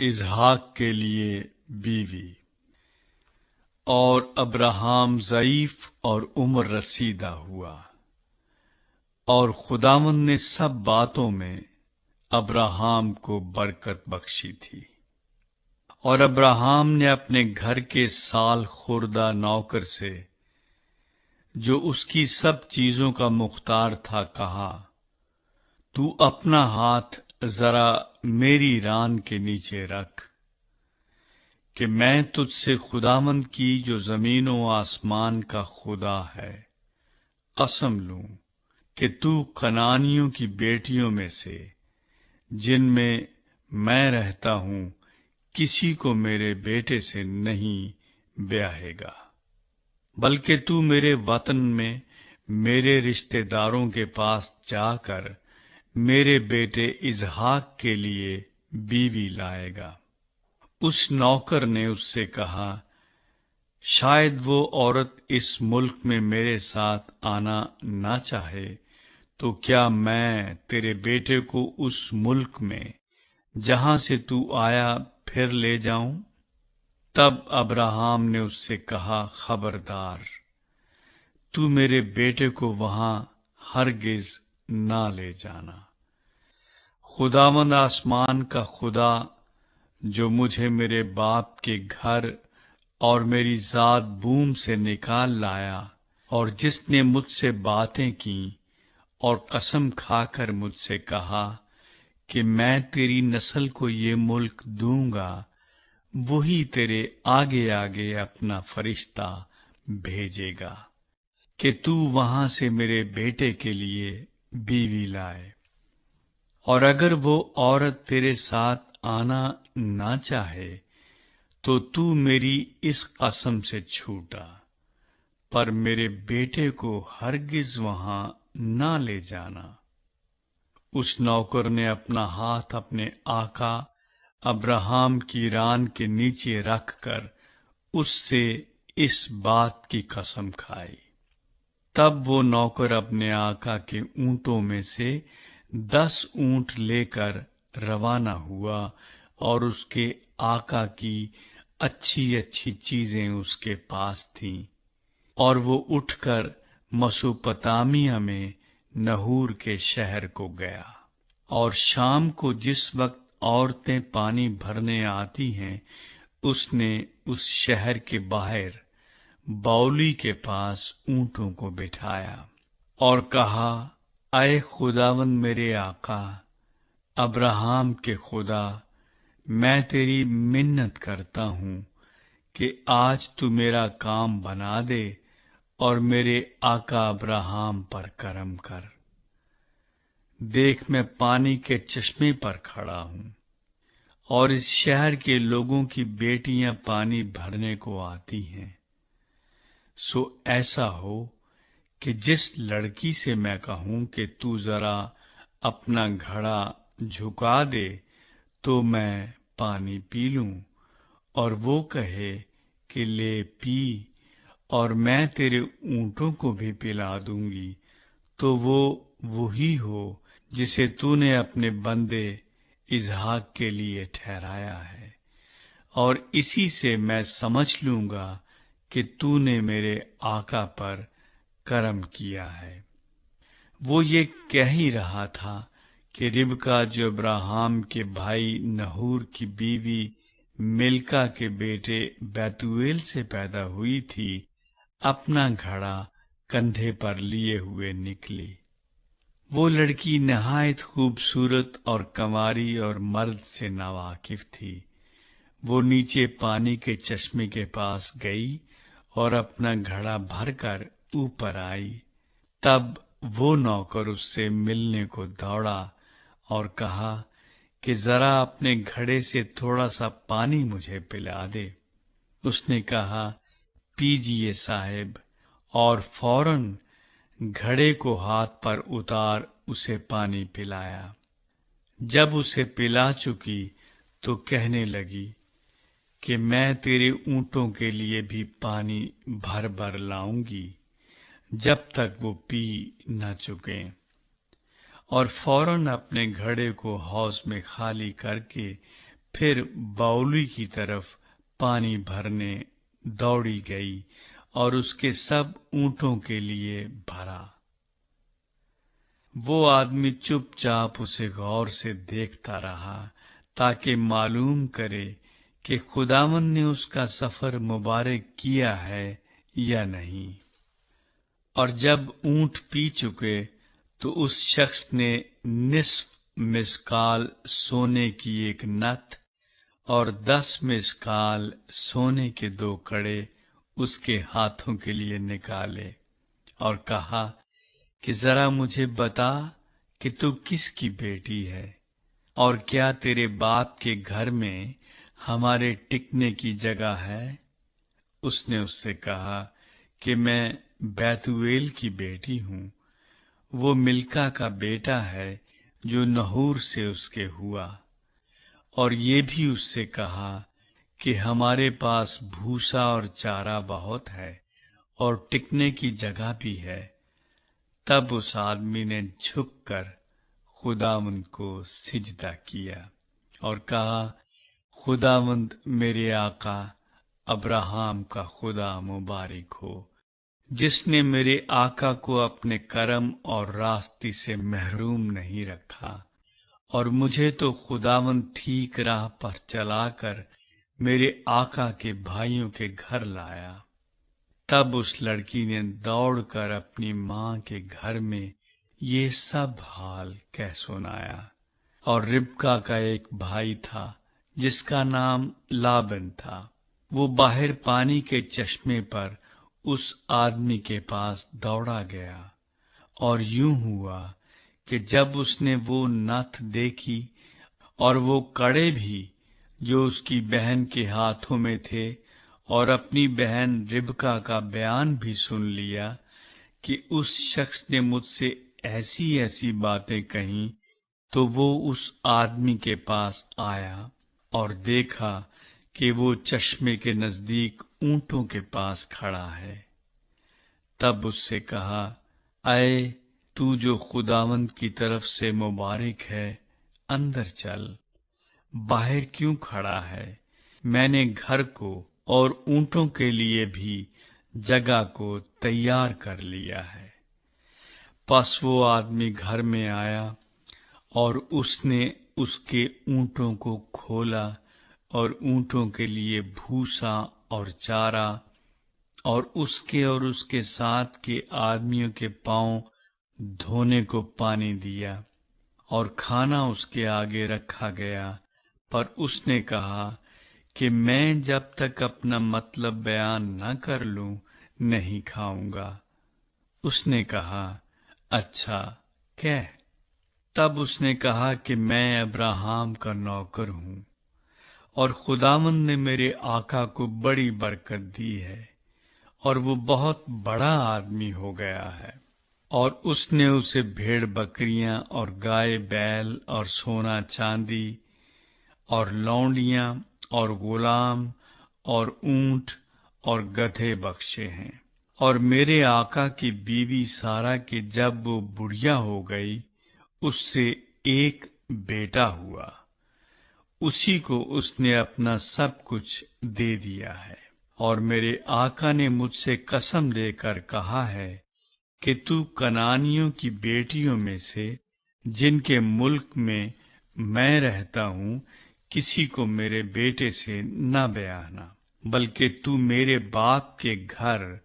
اسحاق کے لیے بیوی۔ اور ابراہیم ضعیف اور عمر رسیدہ ہوا، اور خداوند نے سب باتوں میں ابراہیم کو برکت بخشی تھی۔ اور ابراہیم نے اپنے گھر کے سال خوردہ نوکر سے، جو اس کی سب چیزوں کا مختار تھا، کہا، تو اپنا ہاتھ ذرا میری ران کے نیچے رکھ، کہ میں تجھ سے خداوند کی جو زمین و آسمان کا خدا ہے قسم لوں کہ تو کنعانیوں کی بیٹیوں میں سے، جن میں میں رہتا ہوں، کسی کو میرے بیٹے سے نہیں بیاہے گا، بلکہ تو میرے وطن میں میرے رشتہ داروں کے پاس جا کر میرے بیٹے اسحاق کے لیے بیوی لائے گا۔ اس نوکر نے اس سے کہا، شاید وہ عورت اس ملک میں میرے ساتھ آنا نہ چاہے، تو کیا میں تیرے بیٹے کو اس ملک میں جہاں سے تو آیا پھر لے جاؤں؟ تب ابراہیم نے اس سے کہا، خبردار، تو میرے بیٹے کو وہاں ہرگز نہ لے جانا۔ خداوند آسمان کا خدا، جو مجھے میرے باپ کے گھر اور میری ذات بوم سے نکال لایا، اور جس نے مجھ سے باتیں کی اور قسم کھا کر مجھ سے کہا کہ میں تیری نسل کو یہ ملک دوں گا، وہی تیرے آگے آگے اپنا فرشتہ بھیجے گا کہ تو وہاں سے میرے بیٹے کے لیے بیوی لائے۔ اور اگر وہ عورت تیرے ساتھ آنا نہ چاہے، تو میری اس قسم سے چھوٹا، پر میرے بیٹے کو ہرگز وہاں نہ لے جانا۔ اس نوکر نے اپنا ہاتھ اپنے آقا ابراہیم کی ران کے نیچے رکھ کر اس سے اس بات کی قسم کھائی۔ تب وہ نوکر اپنے آقا کے اونٹوں میں سے 10 اونٹ لے کر روانہ ہوا، اور اس کے آقا کی اچھی اچھی چیزیں اس کے پاس تھیں، اور وہ اٹھ کر مسوپتامیہ میں نحور کے شہر کو گیا۔ اور شام کو جس وقت عورتیں پانی بھرنے آتی ہیں، اس نے اس شہر کے باہر باولی کے پاس اونٹوں کو بٹھایا، اور کہا، اے خداوند میرے آقا ابراہیم کے خدا، میں تیری منت کرتا ہوں کہ آج تو میرا کام بنا دے اور میرے آقا ابراہیم پر کرم کر۔ دیکھ، میں پانی کے چشمے پر کھڑا ہوں، اور اس شہر کے لوگوں کی بیٹیاں پانی بھرنے کو آتی ہیں۔ سو ایسا ہو کہ جس لڑکی سے میں کہوں کہ تو ذرا اپنا گھڑا جھکا دے تو میں پانی پی لوں، اور وہ کہے کہ لے پی، اور میں تیرے اونٹوں کو بھی پلا دوں گی، تو وہ وہی ہو جسے تو نے اپنے بندے اسحاق کے لیے ٹھہرایا ہے، اور اسی سے میں سمجھ لوں گا کہ تو نے میرے آقا پر کرم کیا ہے۔ وہ یہ کہہ ہی رہا تھا کہ ربکا، جو ابراہیم کے بھائی نحور کی بیوی ملکا کے بیٹے بیتویل سے پیدا ہوئی تھی، اپنا گھڑا کندھے پر لیے ہوئے نکلی۔ وہ لڑکی نہایت خوبصورت اور کنواری اور مرد سے ناواقف تھی۔ وہ نیچے پانی کے چشمے کے پاس گئی اور اپنا گھڑا بھر کر اوپر آئی۔ تب وہ نوکر اس سے ملنے کو دوڑا اور کہا کہ ذرا اپنے گھڑے سے تھوڑا سا پانی مجھے پلا دے۔ اس نے کہا، پیجیے صاحب، اور فوراً گھڑے کو ہاتھ پر اتار اسے پانی پلایا۔ جب اسے پلا چکی تو کہنے لگی کہ میں تیرے اونٹوں کے لیے بھی پانی بھر بھر لاؤں گی جب تک وہ پی نہ چکیں، اور فوراً اپنے گھڑے کو حوض میں خالی کر کے फिर बाउली की तरफ पानी भरने दौड़ी गई और उसके सब ऊंटों के लिए भरा। वो आदमी चुपचाप उसे गौर से देखता रहा ताकि मालूम करे कि खुदावंद ने उसका सफर मुबारक किया है या नहीं। और जब ऊंट पी चुके तो उस शख्स ने निस्फ मिस्काल सोने की एक नथ और 10 मिस्काल सोने के 2 कड़े उसके हाथों के लिए निकाले और कहा कि जरा मुझे बता कि तू किसकी बेटी है और क्या तेरे बाप के घर में हमारे टिकने की जगह है। उसने उससे कहा कि मैं बैतुएल की बेटी हूँ, वो मिल्का का बेटा है जो नहूर से उसके हुआ। और ये भी उससे कहा कि हमारे पास भूसा और चारा बहुत है और टिकने की जगह भी है। तब उस आदमी ने झुककर खुदावंद को सिजदा किया और कहा, खुदावंद मेरे आका अब्राहम का खुदा मुबारक हो, जिसने मेरे आका को अपने करम और रास्ते से महरूम नहीं रखा और मुझे तो खुदावंद ठीक राह पर चलाकर मेरे आका के भाइयों के घर लाया। तब उस लड़की ने दौड़कर अपनी माँ के घर में ये सब हाल कह सुनाया। और रिबका का एक भाई था जिसका नाम लाबन था। वो बाहर पानी के चश्मे पर उस आदमी के पास दौड़ा गया और यूं हुआ कि जब उसने वो नथ देखी और वो कड़े भी जो उसकी बहन के हाथों में थे और अपनी बहन रिबका का बयान भी सुन लिया कि उस शख्स ने मुझसे ऐसी ऐसी बातें कहीं, तो वो उस आदमी के पास आया और देखा कि वो चश्मे के नजदीक ऊंटों के पास खड़ा है। तब उससे कहा, आए तू जो खुदावंद की तरफ से मुबारक है, अंदर चल, बाहर क्यों खड़ा है? मैंने घर को और ऊंटों के लिए भी जगह को तैयार कर लिया है। बस वो आदमी घर में आया और उसने उसके ऊंटों को खोला और ऊंटों के लिए भूसा और चारा और उसके साथ के आदमियों के पांव धोने को पानी दिया और खाना उसके आगे रखा गया। पर उसने कहा कि मैं जब तक अपना मतलब बयान न कर लूं नहीं खाऊंगा। उसने कहा, अच्छा कह। तब उसने कहा कि मैं अब्राहम का नौकर हूं और खुदावंद ने मेरे आका को बड़ी बरकत दी है और वो बहुत बड़ा आदमी हो गया है। और उसने उसे भेड़ बकरियां और गाय बैल और सोना चांदी और लौंडियां और गुलाम और ऊंट और गधे बख्शे हैं। और मेरे आका की बीवी सारा के जब वो बुढ़िया हो गई, उससे एक बेटा हुआ, उसी को उसने अपना सब कुछ दे दिया है। और मेरे आका ने मुझसे कसम देकर कहा है कि तू कनानियों की बेटियों में से जिनके मुल्क में मैं रहता हूँ किसी को मेरे बेटे से न ब्याहना, बल्कि तू मेरे बाप के घर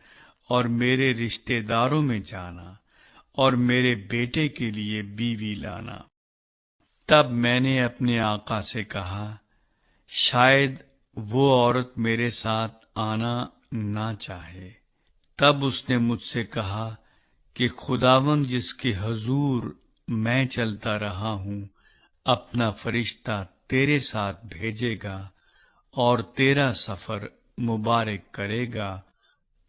और मेरे रिश्तेदारों में जाना और मेरे बेटे के लिए बीवी लाना। तब मैंने अपने आका से कहा, शायद वो औरत मेरे साथ आना ना चाहे। तब उसने मुझसे कहा कि खुदावंद जिसके हुजूर मैं चलता रहा हूँ अपना फरिश्ता तेरे साथ भेजेगा और तेरा सफर मुबारक करेगा।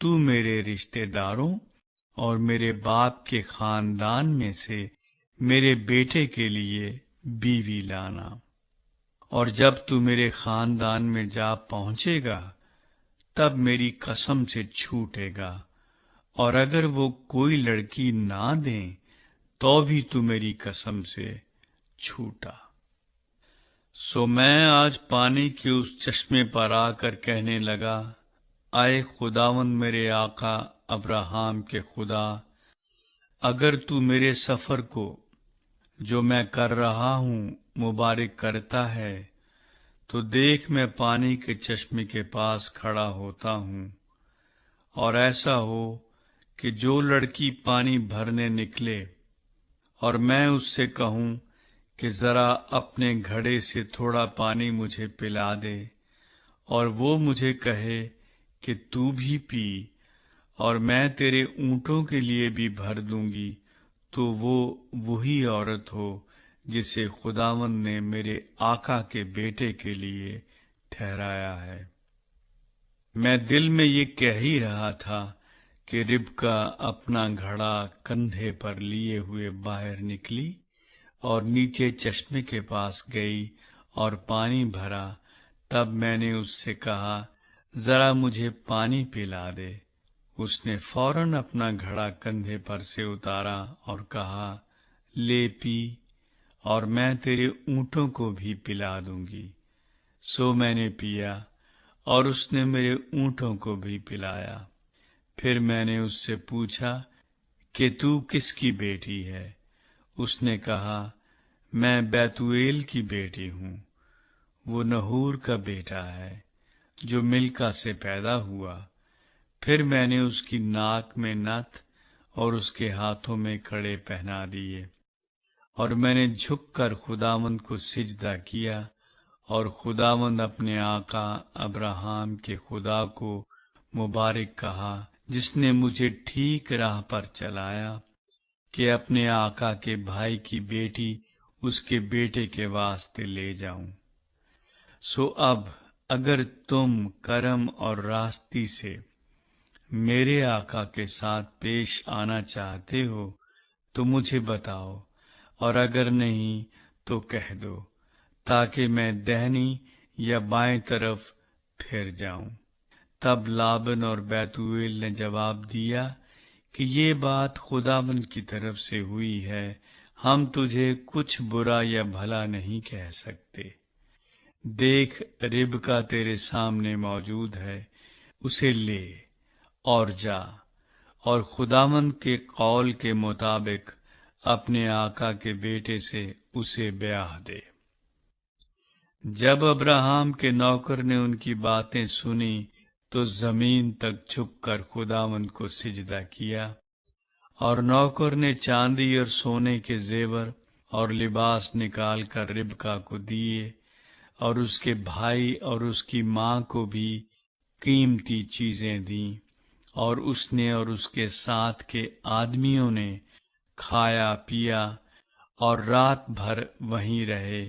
तू मेरे रिश्तेदारों और मेरे बाप के खानदान में से मेरे बेटे के लिए बीवी लाना। और जब तू मेरे खानदान में जा पहुंचेगा तब मेरी कसम से छूटेगा, और अगर वो कोई लड़की ना दें तो भी तू मेरी कसम से छूटा। सो मैं आज पानी के उस चश्मे पर आकर कहने लगा, आए खुदावंद मेरे आका अब्राहम के खुदा, अगर तू मेरे सफर को जो मैं कर रहा हूँ मुबारक करता है, तो देख मैं पानी के चश्मे के पास खड़ा होता हूँ, और ऐसा हो कि जो लड़की पानी भरने निकले और मैं उससे कहूँ कि जरा अपने घड़े से थोड़ा पानी मुझे पिला दे, और वो मुझे कहे कि तू भी पी और मैं तेरे ऊँटों के लिए भी भर दूंगी, तो वो वही औरत हो जिसे खुदावंद ने मेरे आका के बेटे के लिए ठहराया है। मैं दिल में ये कह ही रहा था कि रिबका अपना घड़ा कंधे पर लिए हुए बाहर निकली और नीचे चश्मे के पास गई और पानी भरा। तब मैंने उससे कहा, जरा मुझे पानी पिला दे। उसने फौरन अपना घड़ा कंधे पर से उतारा और कहा, ले पी और मैं तेरे ऊँटों को भी पिला दूंगी। सो मैंने पिया और उसने मेरे ऊँटों को भी पिलाया। फिर मैंने उससे पूछा कि तू किसकी बेटी है? उसने कहा, मैं बैतूएल की बेटी हूँ। वो नहूर का बेटा है जो मिल्का से पैदा हुआ। फिर मैंने उसकी नाक में नथ और उसके हाथों में कड़े पहना दिए, और मैंने झुककर खुदावंद को सिजदा किया, और खुदावंद अपने आका अब्राहम के खुदा को मुबारक कहा, जिसने मुझे ठीक राह पर चलाया कि अपने आका के भाई की बेटी उसके बेटे के वास्ते ले जाऊं। सो अब अगर तुम करम और रास्ती से मेरे आका के साथ पेश आना चाहते हो तो मुझे बताओ, और अगर नहीं तो कह दो, ताकि मैं दाहिनी या बाएं तरफ फिर जाऊं। तब लाबन और बैतूएल ने जवाब दिया कि ये बात खुदावंद की तरफ से हुई है, हम तुझे कुछ बुरा या भला नहीं कह सकते। देख, रिबका तेरे सामने मौजूद है, उसे ले और जा, और खुदावंद के कौल के मुताबिक अपने आका के बेटे से उसे ब्याह दे। जब अब्राहम के नौकर ने उनकी बातें सुनी तो जमीन तक झुककर खुदावंद को सिजदा किया, और नौकर ने चांदी और सोने के जेवर और लिबास निकाल कर रिबका को दिए, और उसके भाई और उसकी माँ को भी कीमती चीजें दी, और उसने और उसके साथ के आदमियों ने खाया पिया और रात भर वहीं रहे।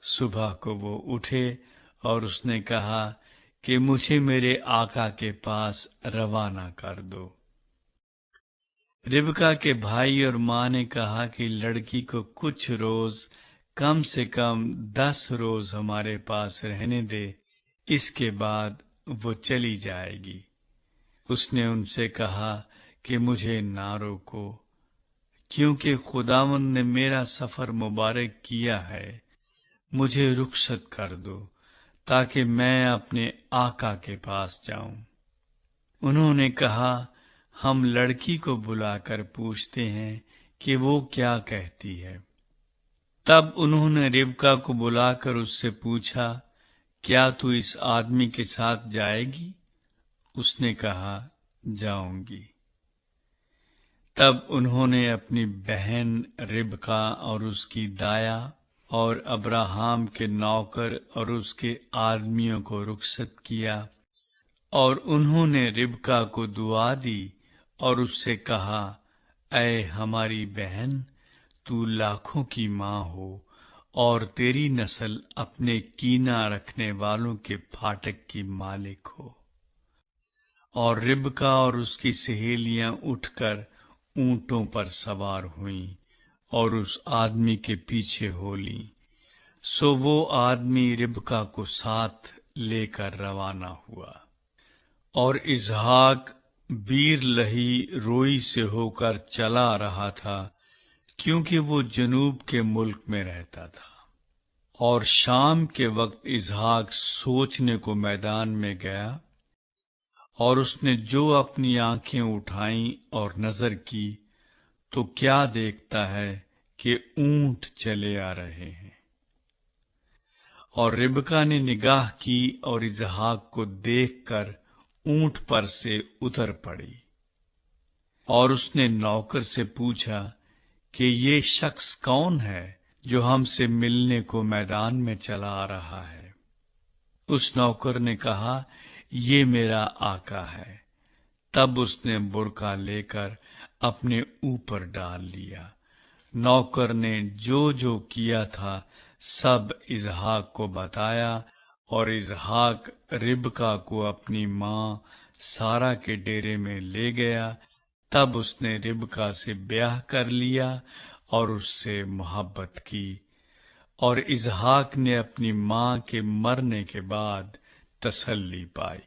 सुबह को वो उठे और उसने कहा कि मुझे मेरे आका के पास रवाना कर दो। रिबका के भाई और माँ ने कहा कि लड़की को कुछ रोज, कम से कम 10 रोज हमारे पास रहने दे, इसके बाद वो चली जाएगी। उसने उनसे कहा कि मुझे ना रोको, क्योंकि खुदावंद ने मेरा सफर मुबारक किया है। मुझे रुखसत कर दो ताकि मैं अपने आका के पास जाऊं। उन्होंने कहा, हम लड़की को बुलाकर पूछते हैं कि वो क्या कहती है। तब उन्होंने रिबका को बुलाकर उससे पूछा, क्या तू इस आदमी के साथ जाएगी? उसने कहा, जाऊंगी। तब उन्होंने अपनी बहन रिबका और उसकी दाया और अब्राहम के नौकर और उसके आदमियों को रुखसत किया, और उन्होंने रिबका को दुआ दी और उससे कहा, ऐ हमारी बहन, तू लाखों की माँ हो और तेरी नस्ल अपने कीना रखने वालों के फाटक की मालिक हो। और रिबका और उसकी सहेलियां उठकर ऊंटों पर सवार हुईं और उस आदमी के पीछे हो लीं। सो वो आदमी रिबका को साथ लेकर रवाना हुआ। और इसहाक बीर लही रोई से होकर चला रहा था, क्योंकि वो जनूब के मुल्क में रहता था। اور شام کے وقت اسحاق سوچنے کو میدان میں گیا، اور اس نے جو اپنی آنکھیں اٹھائیں اور نظر کی تو کیا دیکھتا ہے کہ اونٹ چلے آ رہے ہیں، اور ربکا نے نگاہ کی اور اسحاق کو دیکھ کر اونٹ پر سے اتر پڑی، اور اس نے نوکر سے پوچھا کہ یہ شخص کون ہے جو ہم سے ملنے کو میدان میں چلا آ رہا ہے؟ اس نوکر نے کہا، یہ میرا آقا ہے۔ تب اس نے برقع لے کر اپنے اوپر ڈال لیا۔ نوکر نے جو جو کیا تھا سب اسحاق کو بتایا، اور اسحاق ربکا کو اپنی ماں سارا کے ڈیرے میں لے گیا۔ تب اس نے ربکا سے بیاہ کر لیا اور اس سے محبت کی، اور اسحاق نے اپنی ماں کے مرنے کے بعد تسلی پائی۔